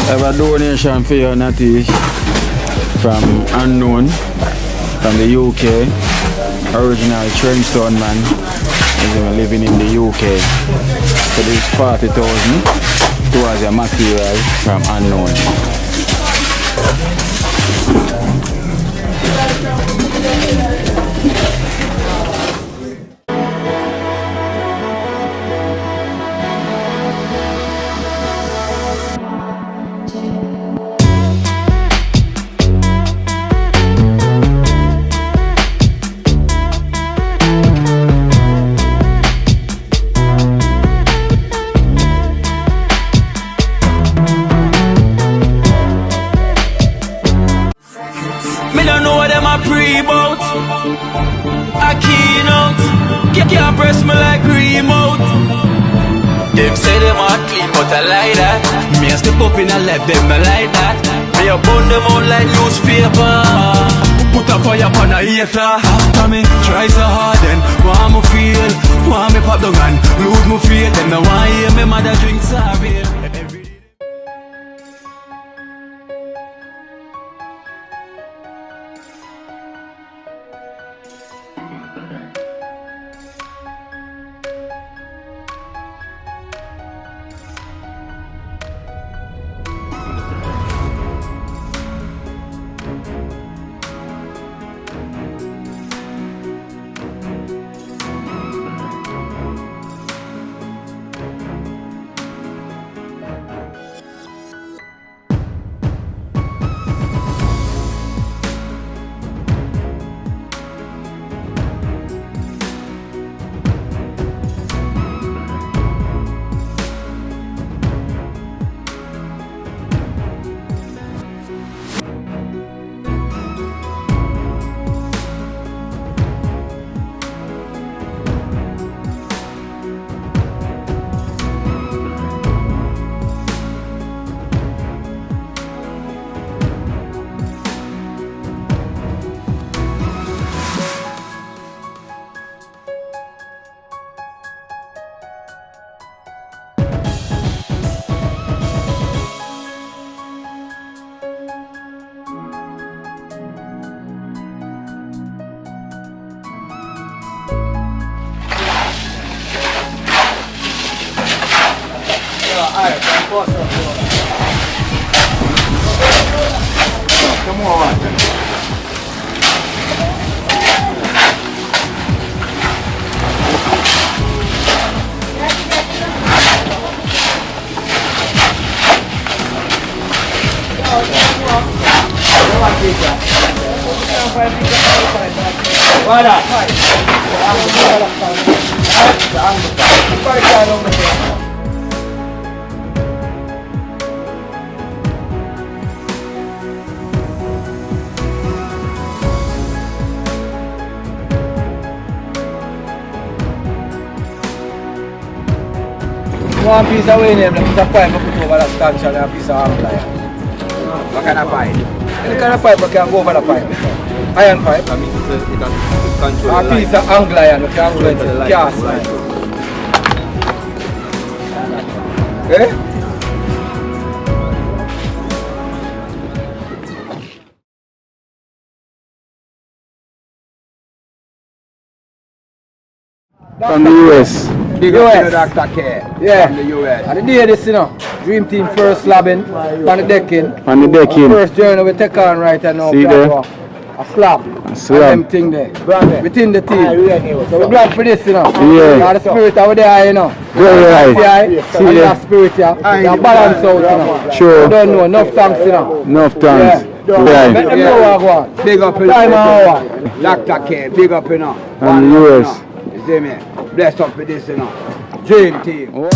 I have a donation for you, Natesha, from Unknown, from the UK. Original TrenchTown man. He's living in the UK. So this is 40,000 towards your material from Unknown. Pre-boat, a keynote, can't press me like remote. Them say them are clean, but I like that. Me a step up in a left, them not like that. Me a burn them out like newspaper. Put a fire upon a hater. After me, try so hard then, want me feel, want me pop down and lose me feel. Them no want hear me mother drink sorry. One piece of wind, like piece of pipe, I put over the stanchion and a piece of arm plier. What kind of pipe? Any kind of pipe I can go over the pipe. Iron pipe. I mean, it can control a piece of angle iron, you can go into the gas line. Eh? From the US. Big US. Dr. K. Yeah. From the US. And the day this, you know, Dream Team first slabbing on the decking. On the decking. First journey we take on right now. See there? A slab. A slab. And them thing there. Within the team. So we're glad for this, you know. Yeah. And the spirit over there, you know. Very right. See that spirit, yeah. You balance out, you know. Sure. You don't know. Enough thanks, you know. Enough thanks. Yeah. Right. Let them know what I want. Big up in Time hour. Dr. K, big up in And the US. You see me? Blessed up with this, you know. Dream Team.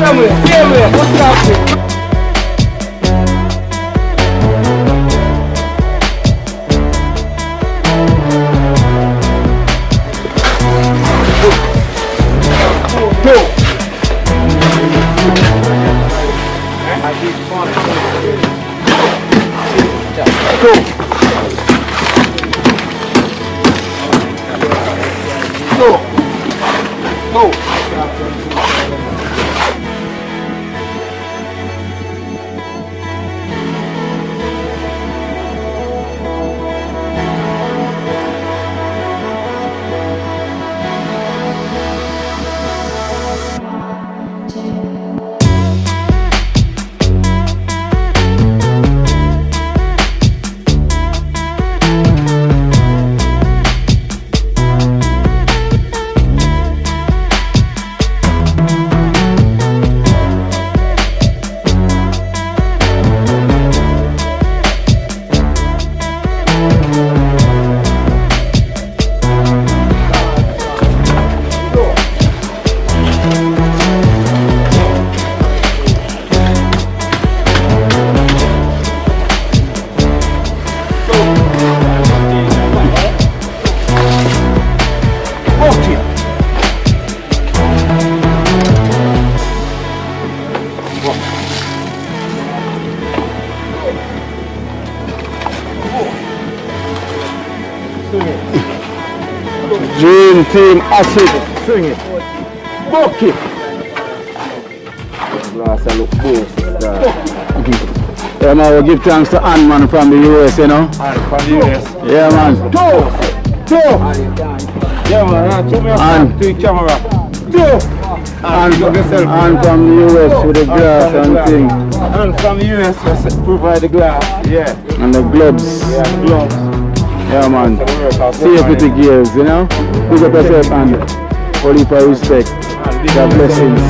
Same way. What's happening? Dream Team Acid. Swing it. Book it. Glass I look both. Yeah man, we give thanks to Ann from the US, you know. From the US. Yeah man. Two. Yeah man, show me a to the camera. And from the US with the glass and thing. And from the US provide the glass. Yeah. And the gloves. Yeah, the gloves. Yeah man. Safety gears, you know. Big up yourself and only for respect. God blessings.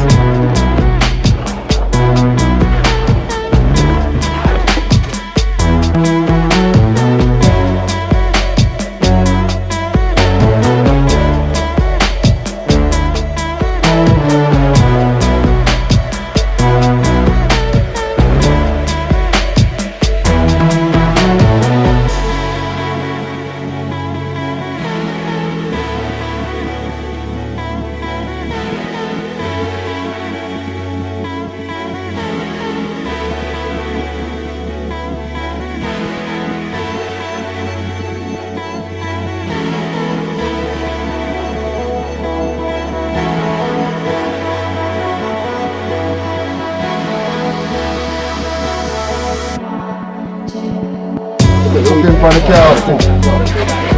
Looking for the car.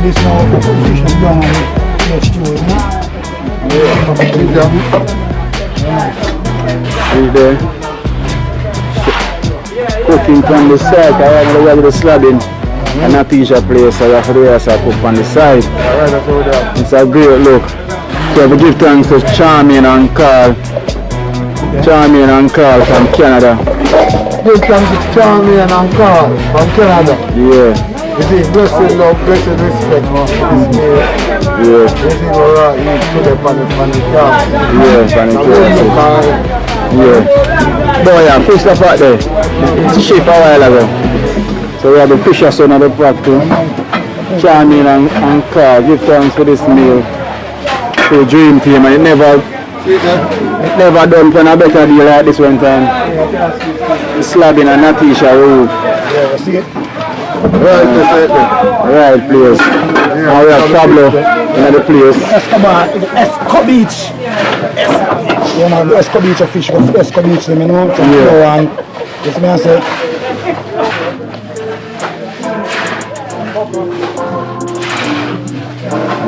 This now position down on the H2, He's there. Cooking from the side. I have to go to the slabbing. And Natesha place, so I have to do this cook on the side. It's a great look. So we give thanks to Charmian and Carl. Charmian and Carl from Canada. Give thanks to Charmian and Carl from Canada. Yeah. This is blessed love, blessed respect. Yeah. This is alright, you put it on the car. Yeah, on the car. Yeah. Boy, yeah, fish stuff out there. It's a ship a while ago. So we have the fisher son of the pot too. Charming and Carl. Give thanks for this meal. To the Dream Team, and it never done for a better deal like this one time. Slabbing and Natesha roof. Yeah, see it? Right place. Now we have Pablo in the place. Esco Beach. Yeah man, the Esco Beach of fish, but Esco Beach, you know, from and this man said.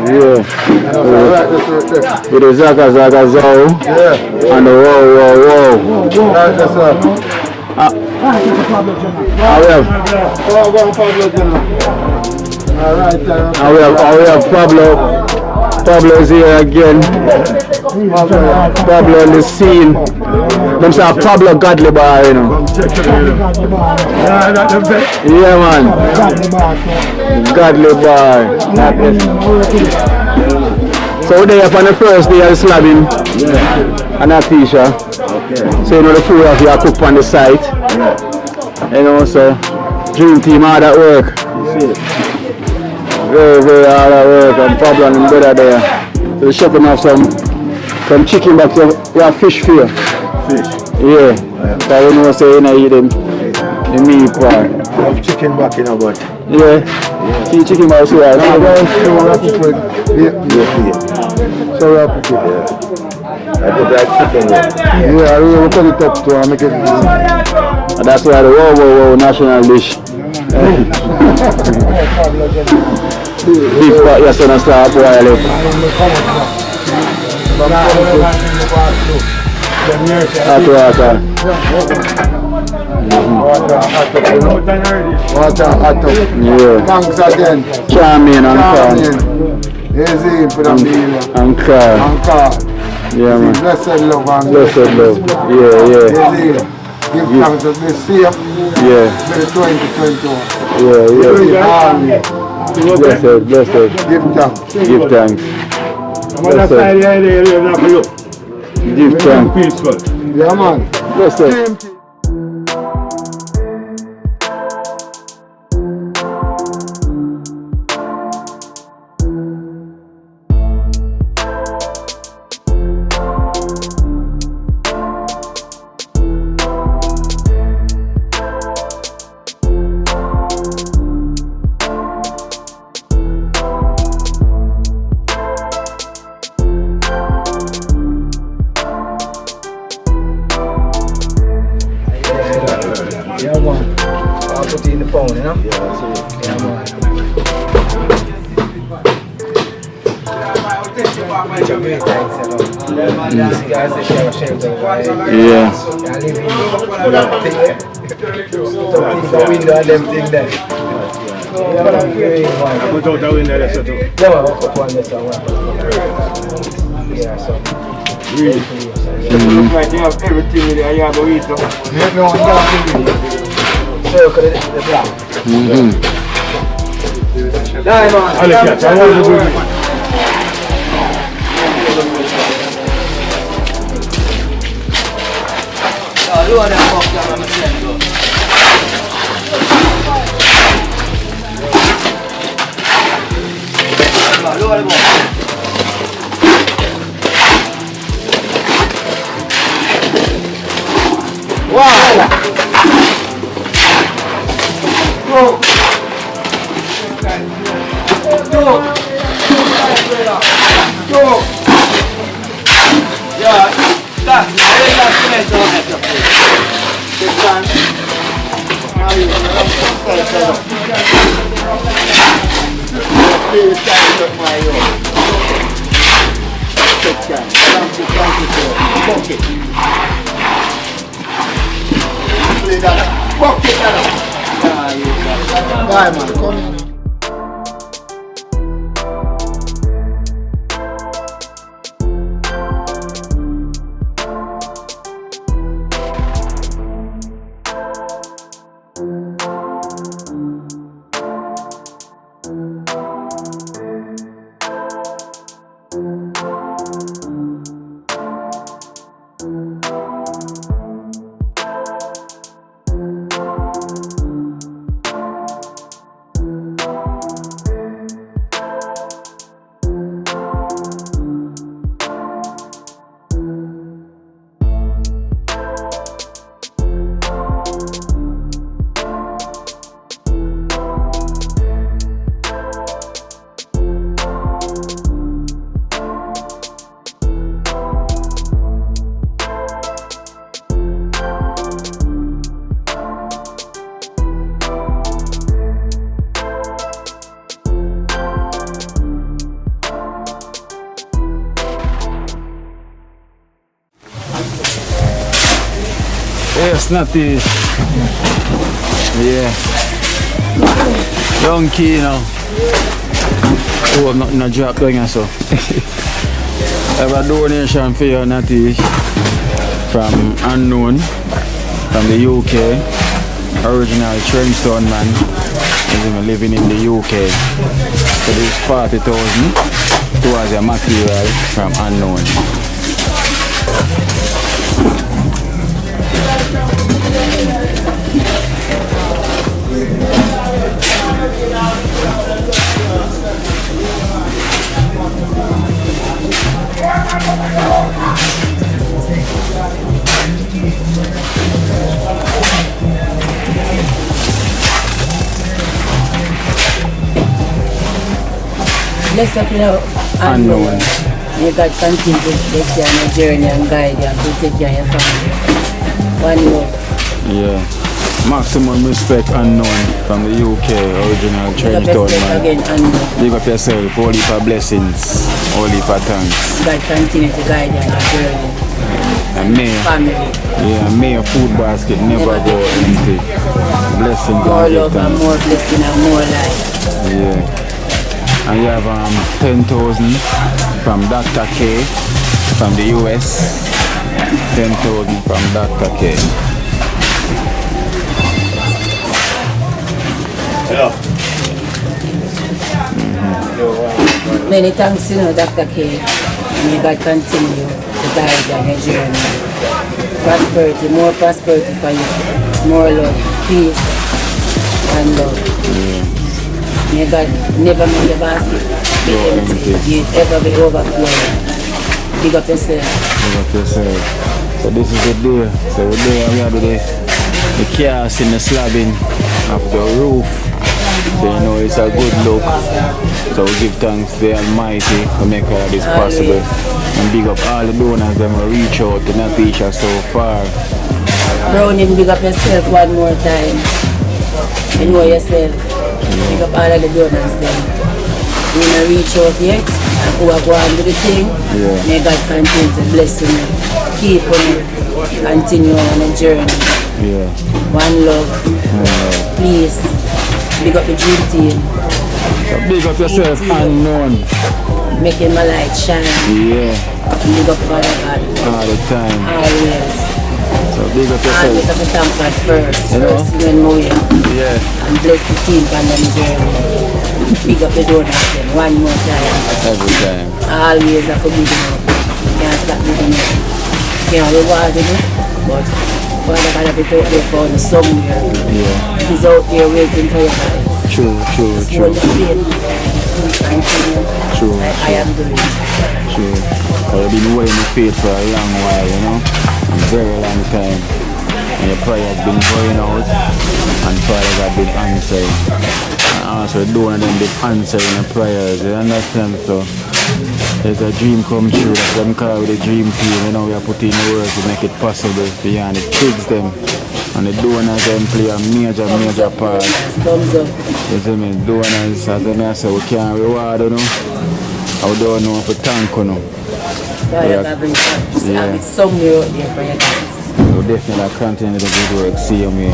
Yeah. With the Zaga Zao. Yeah. And the wow. Right, that's right. We have Pablo. Pablo is here again. Pablo on the scene. Them say Pablo Godly Bar, you know. Yeah man. Godly Bar. So they are on the first day of slabbing. And Natesha. So you know the food that you have cooked on the site. You know, so dream team hard at work. Very, very hard at work, and Pablo and him brother there. So the chef have some chicken back, so you have fish for you. Fish. Yeah. So you know, say you know eat them the meat part. I have chicken back in a but. Yeah. See chicken back so right. So we have to cook. I put that chicken there. Yeah, I will cut it up to make it. And that's why the wow national dish. Beef pot, yes, and start boil it. Hot water. Water hot up. Yeah. Thanks again. Charming and calm. Easy for the meal. And calm. And calm. Yeah, man. Blessed love and Blessed love. Yeah. Easy. Give thanks to be safe. Yeah. For the 2021. Yeah. Blessed. Give thanks. Give thanks. Give thanks. Peaceful. Yeah, man. Blessed. Yeah, man. I'll put it in the phone, you know? Yeah, man. Jamaica, these guys, they share a shape of Yeah. the window and them thing there. Yeah, man, I'm very fine. Put out the window there, so too. Yeah, man, I'll put one this one. Yeah, so. Really? Look like you have everything with it and you have a wheat. Yeah, no, you have everything. Circle the black. Yeah, man. I'll catch. I want to do it. Bye, man. Come in. Yes, Natesha. Yeah. Young Kino. Oh, I'm not in a drop down here, so. I have a donation for you, Natesha. From Unknown, from the UK. Original TrenchTown man. He's living in the UK. So this is 40,000 towards your material from Unknown. Bless up in our unknown. May God continue to bless you on your journey and guide you and protect you and your family. One love. Yeah. Maximum respect unknown from the UK, original TrenchTown man. Again, unknown. Big up yourself, all heap of blessings, all heap of thanks. God continue to guide you on your journey. And may, family. Yeah, may your food basket never go empty. Blessings more and love and more blessing and more life. Yeah. And you have 10,000 from Dr. K from the US. 10,000 from Dr. K. Hello. Many thanks, Dr. K. May God continue to guide you on your journey. Prosperity, more prosperity for you. More love, peace, and love. May God never make your basket be empty. You ever be overflowing. Big up yourself. Big up yourself. So this is the day. So today we have the chaos in the slabbing of the roof. So you know it's a good look. So we give thanks to the Almighty to make all this possible. And big up all the donors that will reach out to Natesha so far. Browning, big up yourself one more time. You know yourself. Big up all of the donors then. You know reach out yet and who are going to do the thing. May God continue to bless you. Keep on continue on the journey. One love. Please. Big up the dream team. So big up yourself, unknown. Making my light shine. Yeah. Big up Father God. All the time. Always. So big up yourself. Always have to thank God first. You know? First when we Yeah. and bless the team on the journey. Big up the donors then, one more time. Every time. Always have to give them up. Can't stop giving up. Can't reward them, but Father God have it out there for you somewhere. Yeah. He's out there waiting for you guys. True. Just hold the faith. Continue. True. I am doing. True. I've been holding the faith for a long while, you know. A very long time. And your prayer has been going out and Father God been answering. And also doing them been answering the prayers, you understand? So it's a dream come true. That's what I'm calling with the dream team. You know, we are putting the work to make it possible beyond the kids them. And the donors them play a major part. Thumbs up. You see me? Donors, as I say, we can't reward you know. I don't know if we thank you know. Father God bring have it somewhere out there for you guys. We'll definitely continue the good work. See you me.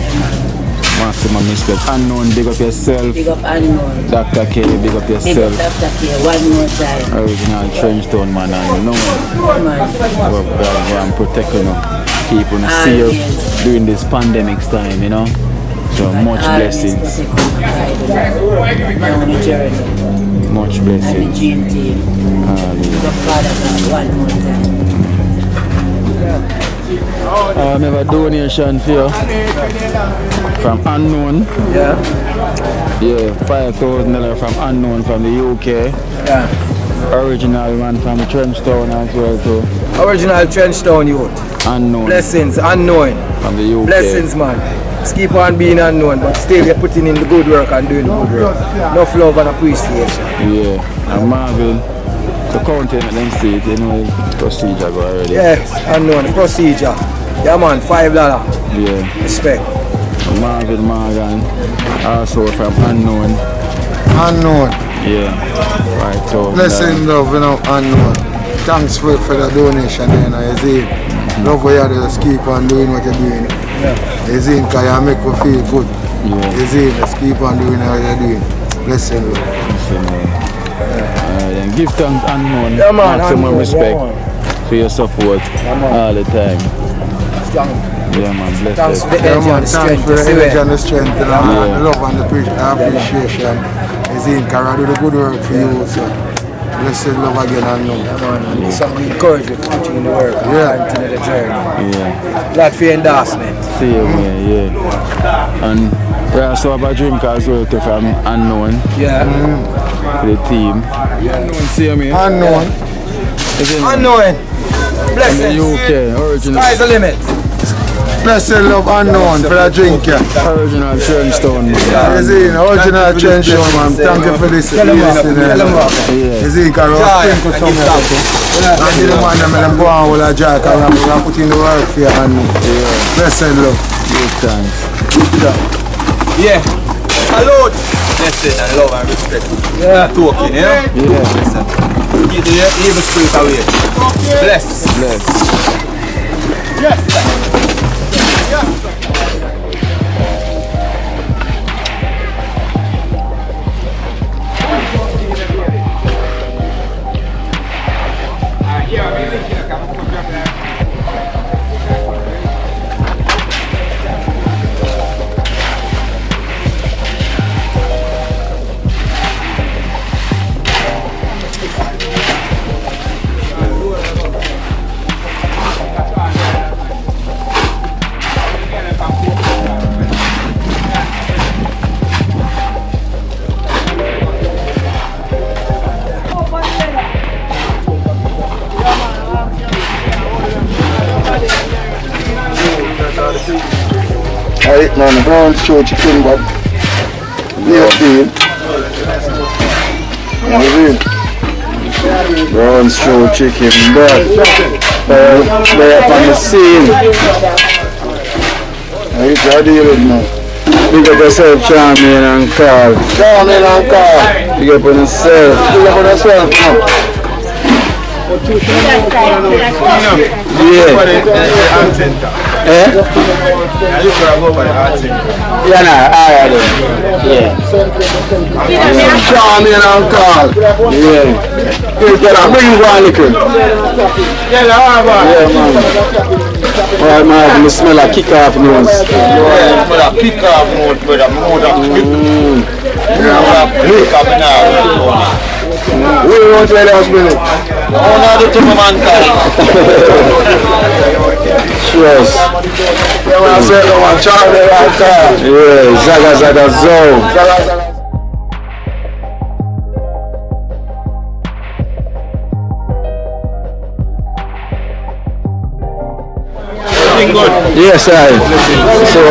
Maximum respect. Unknown, big up yourself. Big up unknown. Dr. K, big up Big yourself. up Dr. K, one more time. Original TrenchTown man and no one. Man. God protect you know. Keep on safe during this pandemic time, you know. So much blessings. Much blessings. And the dream team. Big up Father God, one more time. I have a donation for you from Unknown. Yeah. Yeah, $5,000 from Unknown from the UK. Yeah. Original man from TrenchTown as well too. Original TrenchTown youth. Unknown. Blessings, unknown. From the UK. Blessings, man. Just keep on being unknown, but still you're putting in the good work and doing the good work. Enough love and appreciation. Yeah. And Marvin, the county and them see it, you know the procedure go already. Yes, unknown. The procedure. Yeah, man, $5. Yeah. Respect. Marvin Morgan, also from Unknown. Unknown. Yeah. Right, so. Blessing, love, you know, unknown. Thanks for the donation, you know, you see. Love for you to just keep on doing what you're doing. Yeah. You see, because you make me feel good. Yeah. You see, just keep on doing what you're doing. Blessing, love. And give thanks Unknown. Yeah, man, maximum unknown, respect yeah, for your support all the time. Strong. Yeah, man, bless Thanks for the you. Yeah, energy man, and the thanks strength. for the You see energy where? and the strength, you know, and the love and the appreciation. You see, because I do the good work for you, so blessing, love again, unknown. Yeah, man, and something encouragement to put you in the work and continue the journey. Yeah. Glad for your endorsement. See you, man, yeah. And we also have a drink as well too from Unknown. Yeah. For the team. Unknown, see me. Unknown. Unknown. From the Blessings. UK, original. Sky's the limit. Blessed love unknown for a drink, yeah. Original TrenchTown. You see, original TrenchTown, man. Thank you for this. You see, because I think of some of it. I see the man that go on with a jack and I'm putting the work for you, man. Blessed love. Good thanks. Yeah. Salute. That's it, and love and respect. Yeah. Talking, you know? Yeah. Listen. Keep the evil spirit away. Bless. Yes. Alright, man, the brown show chicken, but yeah, deal. Brown show chicken, but they're up on the scene. Alright, you're dealing, man. Big up yourself, Charming and Carl. Big up on yourself, man. Charming and Carl. Bring one liquor. Alright, man, I smell a kick-off news. Smell a kick-off news, brother. We want to let us win it. Honor the team of mankind. Cheers. Yeah, when I say no one, Charlie and Carl. Yeah, Zaga Zone. Good. Yes, I. So I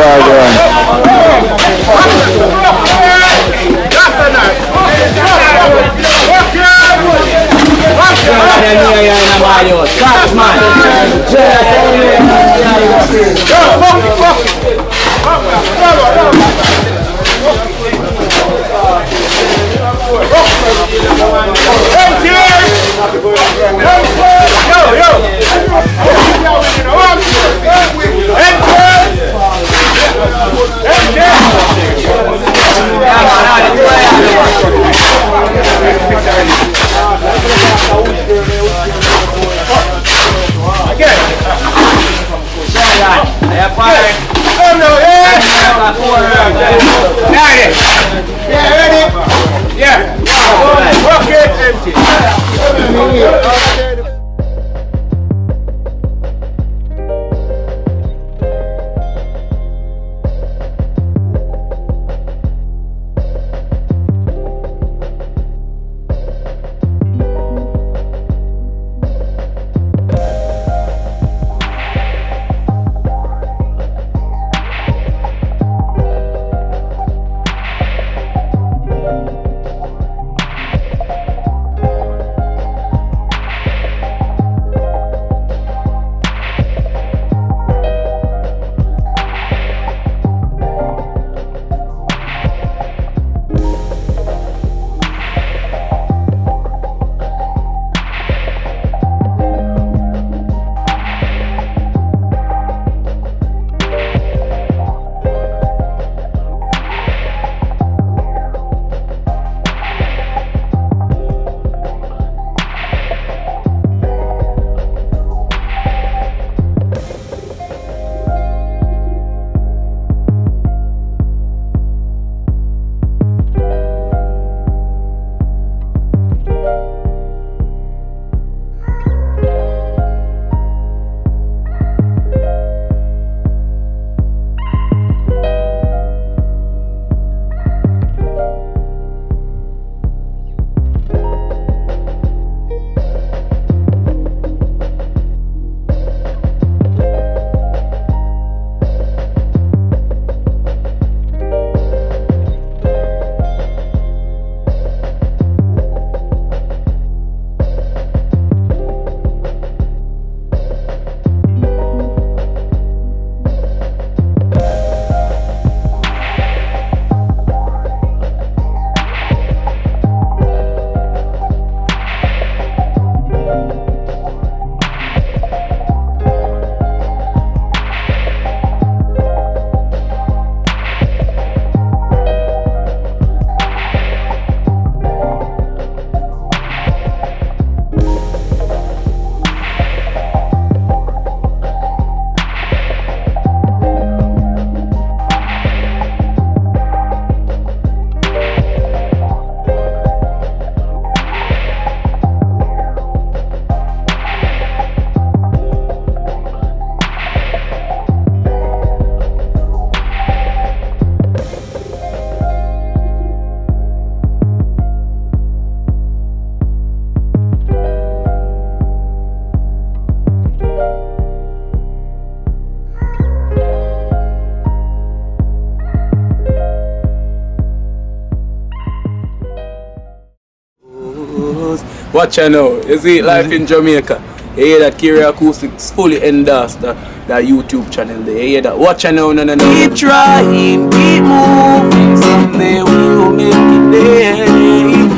Watch out now. You see life in Jamaica. You hear that Kiri Acoustics fully endorsed that YouTube channel there. You hear that? Watch out now, no. Keep trying, keep moving. Someday we will make it there.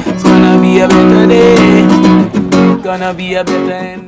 It's gonna be a better day. Gonna be a better end.